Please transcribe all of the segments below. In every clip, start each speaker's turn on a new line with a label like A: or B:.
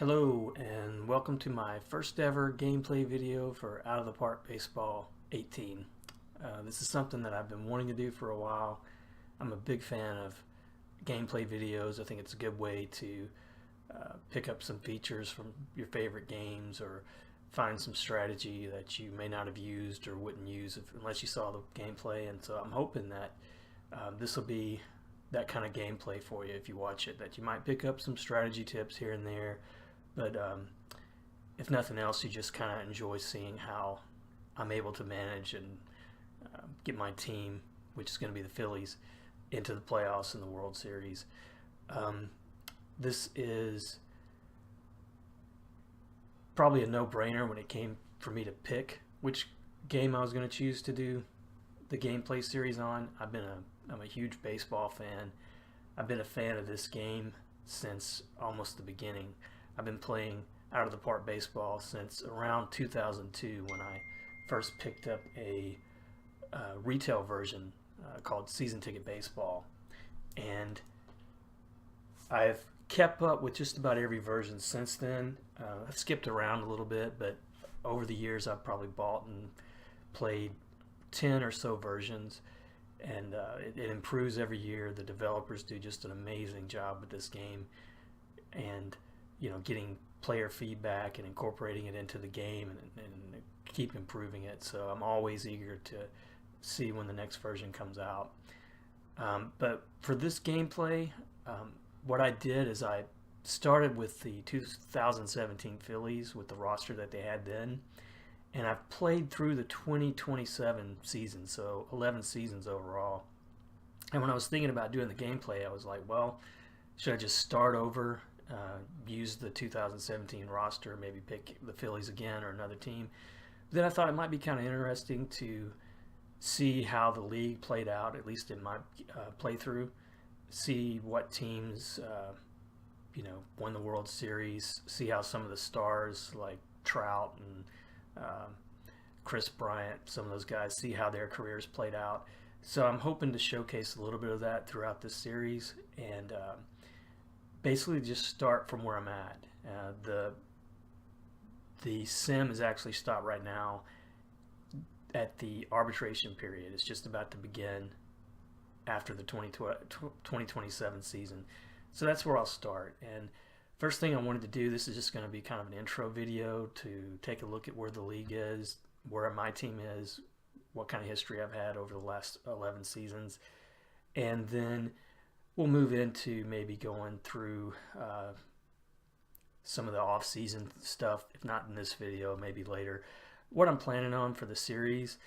A: Hello and welcome to my first ever gameplay video for Out of the Park Baseball 18. This is something that I've been wanting to do for a while. I'm a big fan of gameplay videos. I think it's a good way to pick up some features from your favorite games or find some strategy that you may not have used or wouldn't use unless you saw the gameplay. And so I'm hoping that this will be that kind of gameplay for you if you watch it, that you might pick up some strategy tips here and there. But if nothing else, you just kind of enjoy seeing how I'm able to manage and get my team, which is going to be the Phillies, into the playoffs and the World Series. This is probably a no-brainer when it came for me to pick which game I was going to choose to do the gameplay series on. I'm a huge baseball fan. I've been a fan of this game since almost the beginning. I've been playing Out of the Park Baseball since around 2002 when I first picked up a retail version called Season Ticket Baseball. And I've kept up with just about every version since then. I've skipped around a little bit, but over the years I've probably bought and played 10 or so versions, and it improves every year. The developers do just an amazing job with this game, and getting player feedback and incorporating it into the game and keep improving it. So I'm always eager to see when the next version comes out. But for this gameplay, what I did is I started with the 2017 Phillies with the roster that they had then, and I've played through the 2027 season, so 11 seasons overall. And when I was thinking about doing the gameplay, I was like, well, should I just start over, use the 2017 roster, maybe pick the Phillies again or another team? Then I thought it might be kind of interesting to see how the league played out, at least in my playthrough, see what teams won the World Series, see how some of the stars like Trout and Chris Bryant, some of those guys, see how their careers played out. So I'm hoping to showcase a little bit of that throughout this series, and basically just start from where I'm at. The sim is actually stopped right now at the arbitration period. It's just about to begin after the 2027 season. So that's where I'll start. And first thing I wanted to do, this is just going to be kind of an intro video to take a look at where the league is, where my team is, what kind of history I've had over the last 11 seasons. And then we'll move into maybe going through some of the off-season stuff, if not in this video, maybe later. What I'm planning on for the series,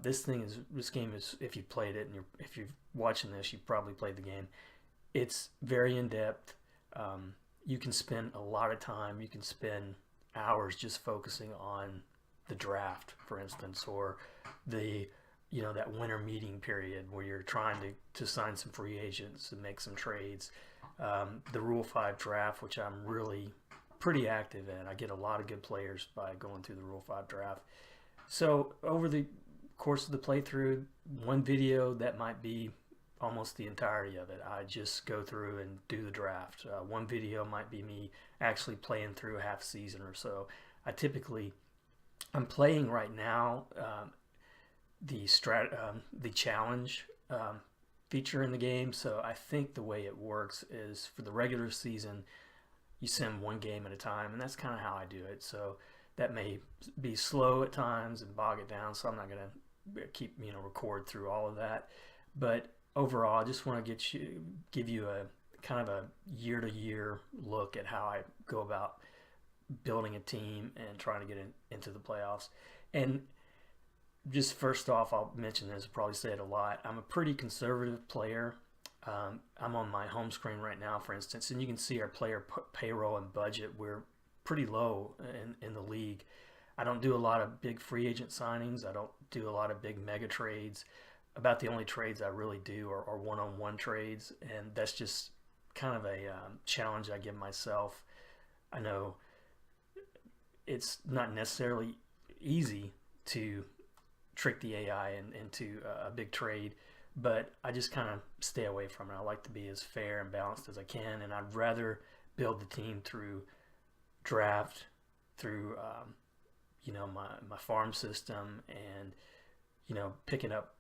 A: this game is, if you played it and if you're watching this, you've probably played the game. It's very in-depth. You can spend a lot of time. You can spend hours just focusing on the draft, for instance, or the that winter meeting period where you're trying to sign some free agents and make some trades. The Rule 5 draft, which I'm really pretty active in. I get a lot of good players by going through the Rule 5 draft. So over the course of the playthrough, one video that might be almost the entirety of it. I just go through and do the draft. One video might be me actually playing through a half season or so. I'm playing right now the challenge feature in the game. So I think the way it works is for the regular season, you sim one game at a time, and that's kind of how I do it. So that may be slow at times and bog it down, so I'm not going to keep record through all of that. But overall, I just want to give you a kind of a year-to-year look at how I go about building a team and trying to get into the playoffs. And just first off, I'll mention this, I'll probably say it a lot. I'm a pretty conservative player. I'm on my home screen right now, for instance, and you can see our player payroll and budget. We're pretty low in the league. I don't do a lot of big free agent signings. I don't do a lot of big mega trades. About the only trades I really do are one-on-one trades, and that's just kind of a challenge I give myself. I know it's not necessarily easy to trick the AI into a big trade, but I just kind of stay away from it. I like to be as fair and balanced as I can, and I'd rather build the team through draft, through my farm system, and picking up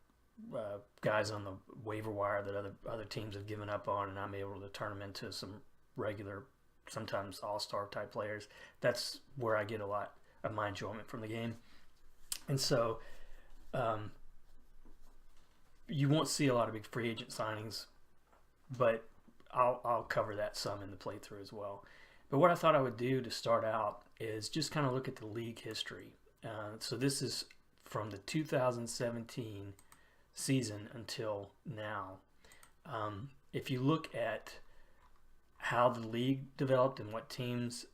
A: guys on the waiver wire that other teams have given up on, and I'm able to turn them into some regular, sometimes all-star type players. That's where I get a lot of my enjoyment from the game. And so you won't see a lot of big free agent signings, but I'll cover that some in the playthrough as well. But what I thought I would do to start out is just kind of look at the league history. So this is from the 2017 season until now. If you look at how the league developed and what teams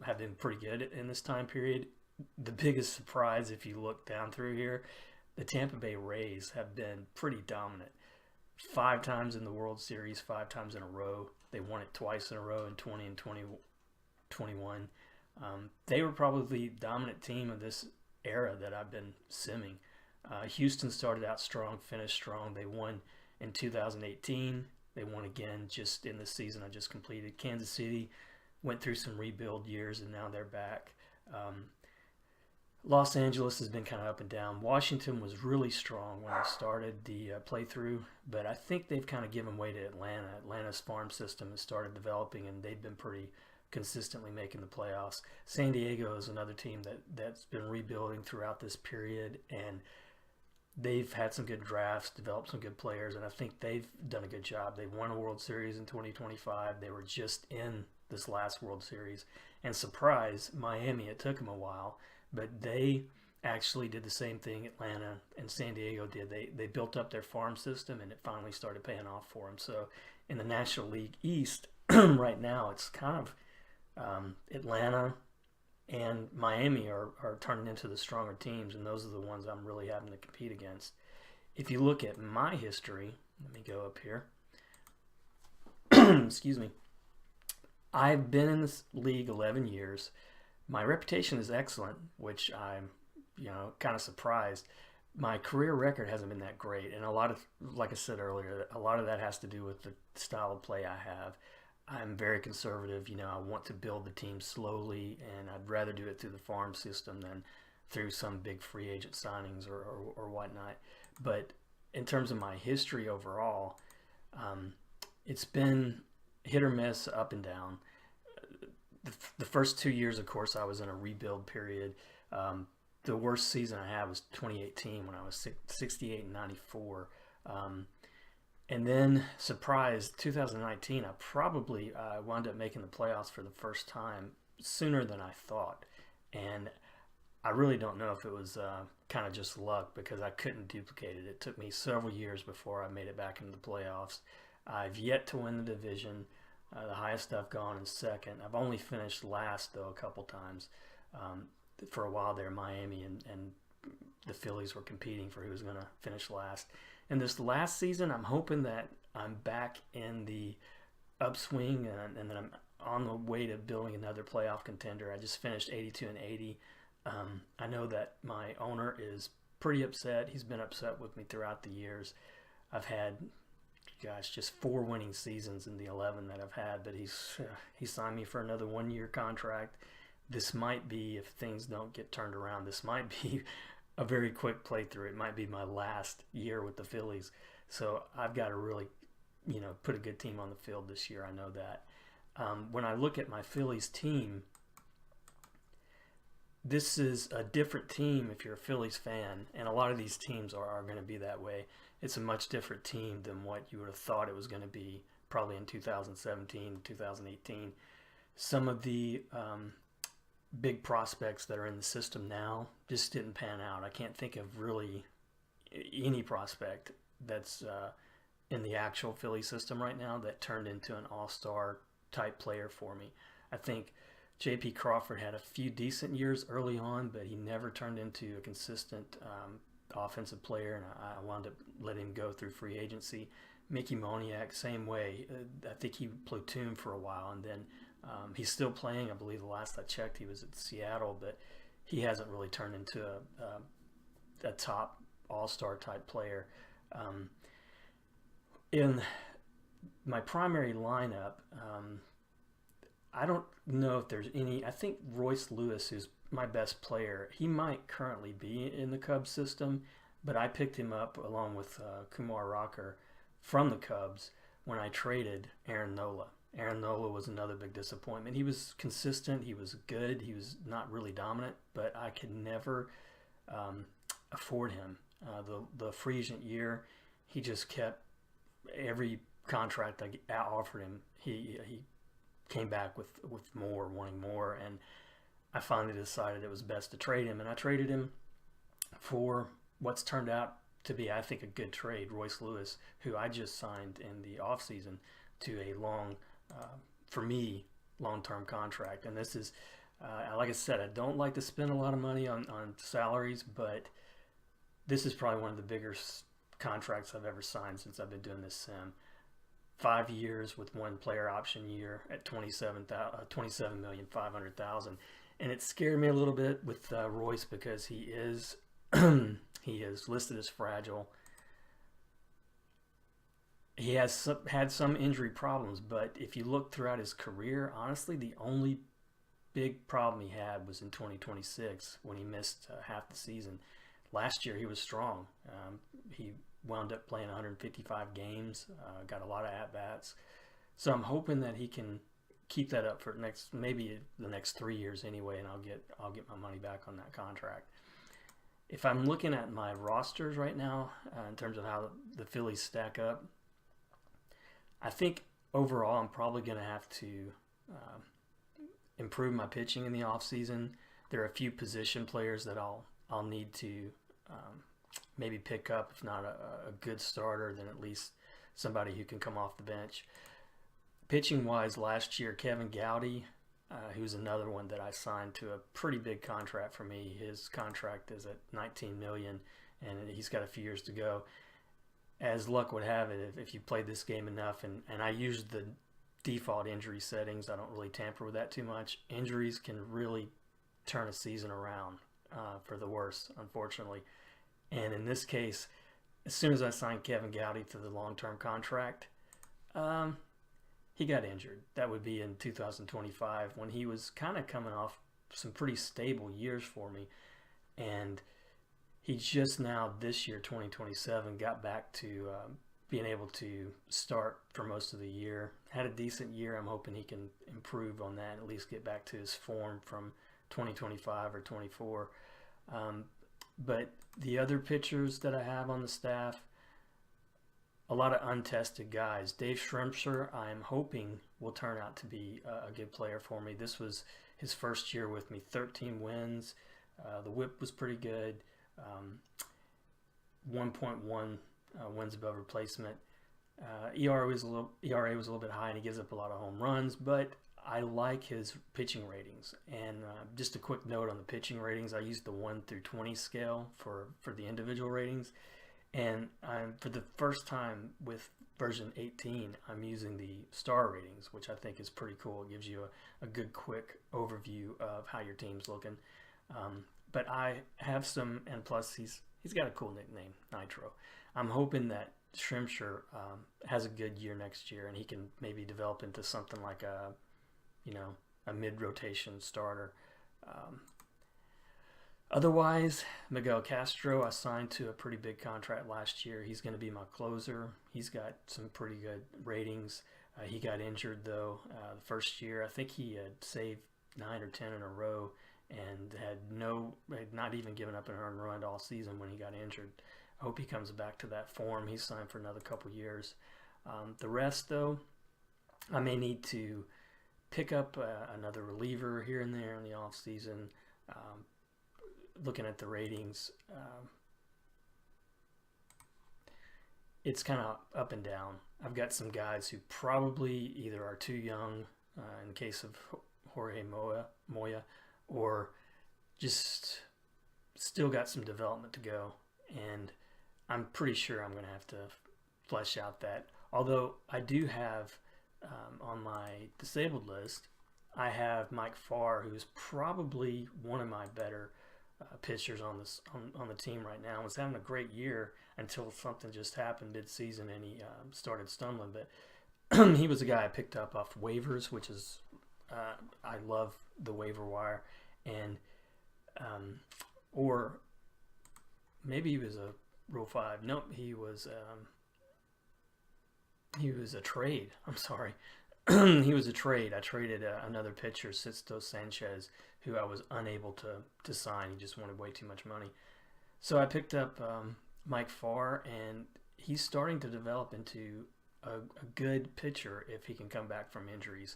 A: have been pretty good in this time period, the biggest surprise, if you look down through here, the Tampa Bay Rays have been pretty dominant. 5 times in the World Series, 5 times in a row. They won it twice in a row in 20 and 2021. They were probably the dominant team of this era that I've been simming. Houston started out strong, finished strong. They won in 2018. They won again just in the season I just completed. Kansas City went through some rebuild years, and now they're back. Los Angeles has been kind of up and down. Washington was really strong when I started the playthrough, but I think they've kind of given way to Atlanta. Atlanta's farm system has started developing, and they've been pretty consistently making the playoffs. San Diego is another team that's been rebuilding throughout this period, and they've had some good drafts, developed some good players, and I think they've done a good job. They won a World Series in 2025. They were just in this last World Series. And surprise, Miami, it took them a while, but they actually did the same thing Atlanta and San Diego did. They built up their farm system, and it finally started paying off for them. So in the National League East right now, it's kind of Atlanta and Miami are turning into the stronger teams, and those are the ones I'm really having to compete against. If you look at my history, let me go up here. Excuse me. I've been in this league 11 years. My reputation is excellent, which I'm, kind of surprised. My career record hasn't been that great, and a lot of, like I said earlier, a lot of that has to do with the style of play I have. I'm very conservative. I want to build the team slowly, and I'd rather do it through the farm system than through some big free agent signings or whatnot. But in terms of my history overall, it's been hit or miss, up and down. The first 2 years, of course, I was in a rebuild period. The worst season I had was 2018 when I was 68 and 94. And then, surprise, 2019, I probably wound up making the playoffs for the first time sooner than I thought. And I really don't know if it was kind of just luck, because I couldn't duplicate it. It took me several years before I made it back into the playoffs. I've yet to win the division. The highest I've gone is second. I've only finished last, though, a couple times. For a while there, Miami and the Phillies were competing for who was going to finish last. And this last season, I'm hoping that I'm back in the upswing and that I'm on the way to building another playoff contender. I just finished 82 and 80. I know that my owner is pretty upset. He's been upset with me throughout the years. I've had, just 4 winning seasons in the 11 that I've had, but he signed me for another 1-year contract. This might be, if things don't get turned around, this might be a very quick playthrough. It might be my last year with the Phillies. So I've got to really, put a good team on the field this year. I know that. When I look at my Phillies team, this is a different team if you're a Phillies fan, and a lot of these teams are going to be that way. It's a much different team than what you would have thought it was going to be probably in 2017, 2018. Some of the big prospects that are in the system now just didn't pan out. I can't think of really any prospect that's in the actual Philly system right now that turned into an all-star type player for me. I think J.P. Crawford had a few decent years early on, but he never turned into a consistent offensive player, and I wound up letting him go through free agency. Mickey Moniak, same way. I think he platooned for a while, and then he's still playing. I believe the last I checked, he was at Seattle, but he hasn't really turned into a top all-star type player. In my primary lineup, I don't know if there's any. I think Royce Lewis, who's my best player, he might currently be in the Cubs system, but I picked him up along with Kumar Rocker from the Cubs when I traded Aaron Nola. Aaron Nola was another big disappointment. He was consistent. He was good. He was not really dominant, but I could never afford him. The free agent year, he just kept every contract I offered him. He came back with more, wanting more, and I finally decided it was best to trade him, and I traded him for what's turned out to be, I think, a good trade, Royce Lewis, who I just signed in the offseason to a for me, long-term contract. And this is, like I said, I don't like to spend a lot of money on salaries, but this is probably one of the bigger contracts I've ever signed since I've been doing this sim. 5 years with one player option year at $27,500,000, and it scared me a little bit with Royce because he is he is listed as fragile. He has had some injury problems, but if you look throughout his career, honestly, the only big problem he had was in 2026 when he missed half the season. Last year he was strong. He wound up playing 155 games, got a lot of at-bats. So I'm hoping that he can keep that up for maybe the next 3 years anyway, and I'll get my money back on that contract. If I'm looking at my rosters right now, in terms of how the Phillies stack up, I think overall I'm probably going to have to improve my pitching in the offseason. There are a few position players that I'll need to maybe pick up, if not a good starter, then at least somebody who can come off the bench. Pitching wise, last year Kevin Gowdy, who's another one that I signed to a pretty big contract for me. His contract is at $19 million, and he's got a few years to go. As luck would have it, if you played this game enough, and I used the default injury settings, I don't really tamper with that too much. Injuries can really turn a season around for the worse, unfortunately. And in this case, as soon as I signed Kevin Gowdy to the long-term contract, he got injured. That would be in 2025 when he was kind of coming off some pretty stable years for me. And he just now, this year, 2027, got back to being able to start for most of the year. Had a decent year. I'm hoping he can improve on that, at least get back to his form from 2025 or 24. But the other pitchers that I have on the staff, a lot of untested guys. Dave Shrimpsher, I'm hoping, will turn out to be a good player for me. This was his first year with me, 13 wins. The whip was pretty good. 1.1 wins above replacement. ERA was a little bit high, and he gives up a lot of home runs, but I like his pitching ratings. And just a quick note on the pitching ratings, I used the 1 through 20 scale for the individual ratings. And for the first time with version 18, I'm using the star ratings, which I think is pretty cool. It gives you a good quick overview of how your team's looking. But I have some, and plus he's got a cool nickname, Nitro. I'm hoping that Shrimpsher has a good year next year, and he can maybe develop into something like a mid-rotation starter. Otherwise, Miguel Castro, I signed to a pretty big contract last year. He's going to be my closer. He's got some pretty good ratings. He got injured, though, the first year. I think he had saved 9 or 10 in a row and had not even given up an earned run all season when he got injured. I hope he comes back to that form. He's signed for another couple years. The rest, though, I may need to pick up another reliever here and there in the off season. Looking at the ratings, it's kind of up and down. I've got some guys who probably either are too young, in the case of Jorge Moya, or just still got some development to go. And I'm pretty sure I'm going to have to flesh out that. Although I do have on my disabled list, I have Mike Farr, who's probably one of my better pitchers on the team right now. Was having a great year until something just happened mid-season and he started stumbling. But he was a guy I picked up off waivers, which is I love the waiver wire, and or maybe he was a Rule 5. Nope, he was a trade. I'm sorry. He was a trade. I traded another pitcher, Sixto Sanchez, who I was unable to sign. He just wanted way too much money. So I picked up Mike Farr, and he's starting to develop into a good pitcher if he can come back from injuries.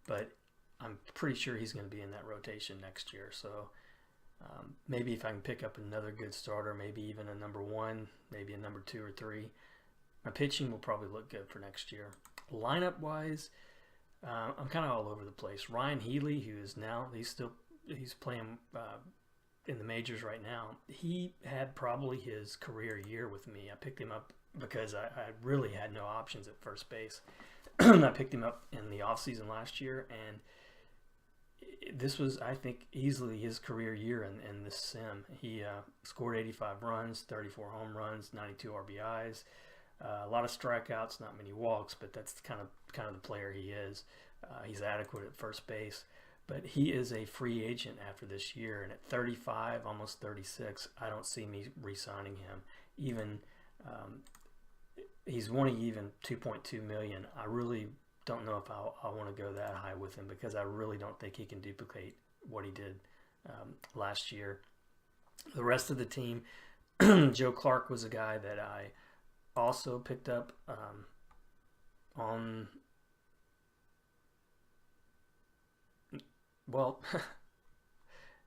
A: But I'm pretty sure he's going to be in that rotation next year. So maybe if I can pick up another good starter, maybe even a number 1, maybe a number 2 or 3, my pitching will probably look good for next year. Lineup wise, I'm kind of all over the place. Ryan Healy, who is now he's playing in the majors right now. He had probably his career year with me. I picked him up because I really had no options at first base. I picked him up in the offseason last year, and this was, I think, easily his career year in this sim. He scored 85 runs, 34 home runs, 92 RBIs. A lot of strikeouts, not many walks, but that's kind of the player he is. He's adequate at first base, but he is a free agent after this year, and at 35, almost 36, I don't see me re-signing him. Even he's wanting even $2.2 million. I really don't know if I want to go that high with him because I really don't think he can duplicate what he did last year. The rest of the team, Joe Clark was a guy that I also picked up on, well,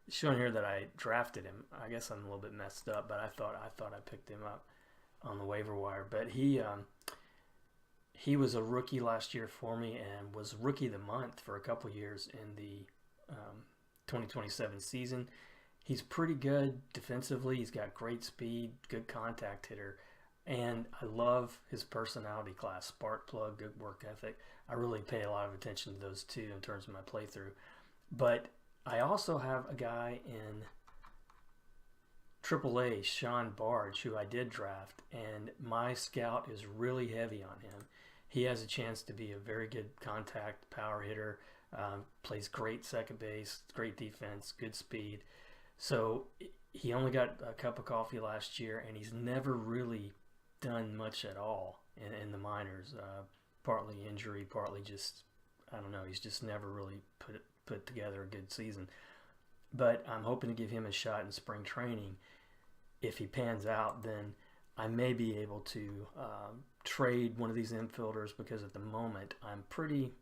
A: showing here that I drafted him. I guess I'm a little bit messed up, but I thought I picked him up on the waiver wire. But he was a rookie last year for me and was rookie of the month for a couple years in the 2027 season. He's pretty good defensively. He's got great speed, good contact hitter. And I love his personality class, spark plug, good work ethic. I really pay a lot of attention to those two in terms of my playthrough. But I also have a guy in AAA, Sean Barge, who I did draft, and my scout is really heavy on him. He has a chance to be a very good contact power hitter, plays great second base, great defense, good speed. So he only got a cup of coffee last year, and he's never really done much at all in the minors. Partly injury, partly just, I don't know, he's just never really put together a good season. But I'm hoping to give him a shot in spring training. If he pans out, then I may be able to trade one of these infielders because at the moment I'm pretty,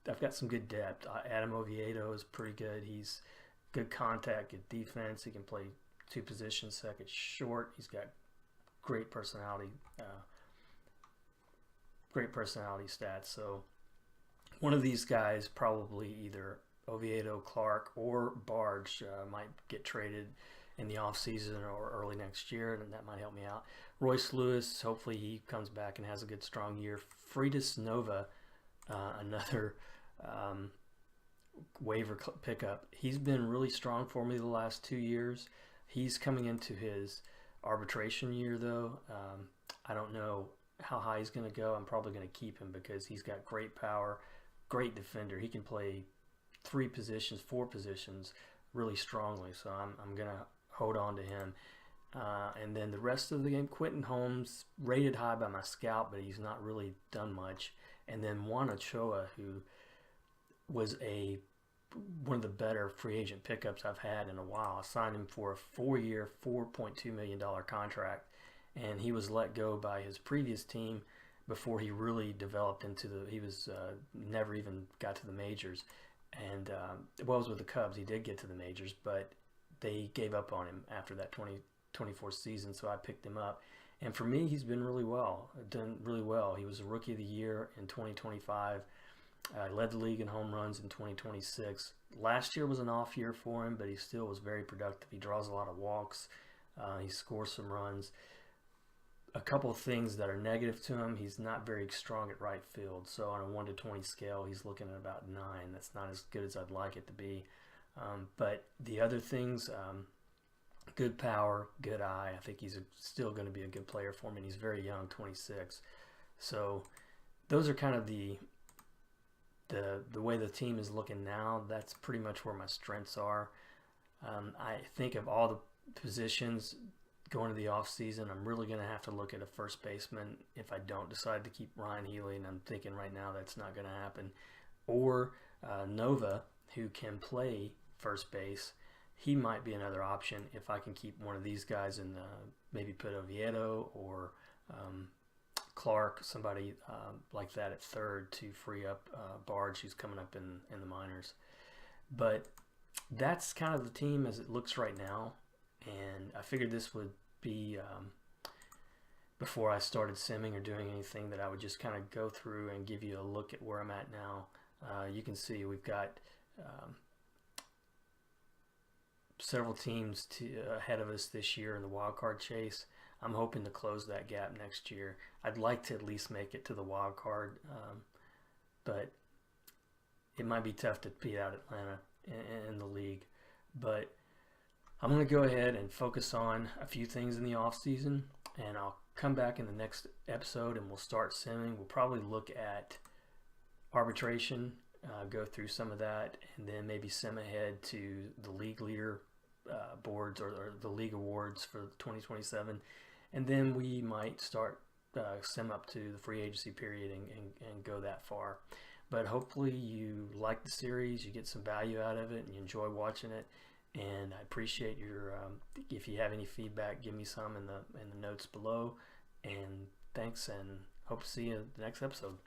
A: I've got some good depth. Adam Oviedo is pretty good. He's good contact, good defense. He can play 2 positions, second, short. He's got great personality stats. So one of these guys, probably either Oviedo, Clark, or Barge, might get traded in the offseason or early next year, and that might help me out. Royce Lewis, hopefully he comes back and has a good strong year. Freitas Nova, another waiver pickup. He's been really strong for me the last 2 years. He's coming into his arbitration year though. I don't know how high he's going to go. I'm probably going to keep him because he's got great power, great defender. He can play 3 positions, 4 positions really strongly. So I'm going to hold on to him. And then the rest of the game, Quentin Holmes, rated high by my scout, but he's not really done much. And then Juan Ochoa, who was one of the better free agent pickups I've had in a while. I signed him for a 4-year, $4.2 million contract, and he was let go by his previous team before he really developed into he was never even got to the majors. And it was with the Cubs. He did get to the majors, but they gave up on him after that 2024 season, so I picked him up. And for me, he's been done really well. He was a Rookie of the Year in 2025. Led the league in home runs in 2026. Last year was an off year for him, but he still was very productive. He draws a lot of walks. He scores some runs. A couple of things that are negative to him: he's not very strong at right field. So on a 1 to 20 scale, he's looking at about 9. That's not as good as I'd like it to be. But the other things, good power, good eye. I think he's still going to be a good player for me. And he's very young, 26. So those are kind of the the way the team is looking now, that's pretty much where my strengths are. I think of all the positions going to the off season, I'm really going to have to look at a first baseman if I don't decide to keep Ryan Healy, and I'm thinking right now that's not going to happen. Or Nova, who can play first base. He might be another option if I can keep one of these guys and maybe put Oviedo or Clark, somebody like that at third to free up Barge, who's coming up in the minors. But that's kind of the team as it looks right now, and I figured this would be before I started simming or doing anything, that I would just kind of go through and give you a look at where I'm at now. You can see we've got several teams ahead of us this year in the wild card chase. I'm hoping to close that gap next year. I'd like to at least make it to the wild card, but it might be tough to beat out Atlanta in the league. But I'm going to go ahead and focus on a few things in the off season, and I'll come back in the next episode and we'll start simming. We'll probably look at arbitration, go through some of that, and then maybe sim ahead to the league leader boards or the league awards for 2027, and then we might start sim up to the free agency period and go that far. But hopefully you like the series, you get some value out of it, and you enjoy watching it. And I appreciate your if you have any feedback, give me some in the notes below. And thanks, and hope to see you in the next episode.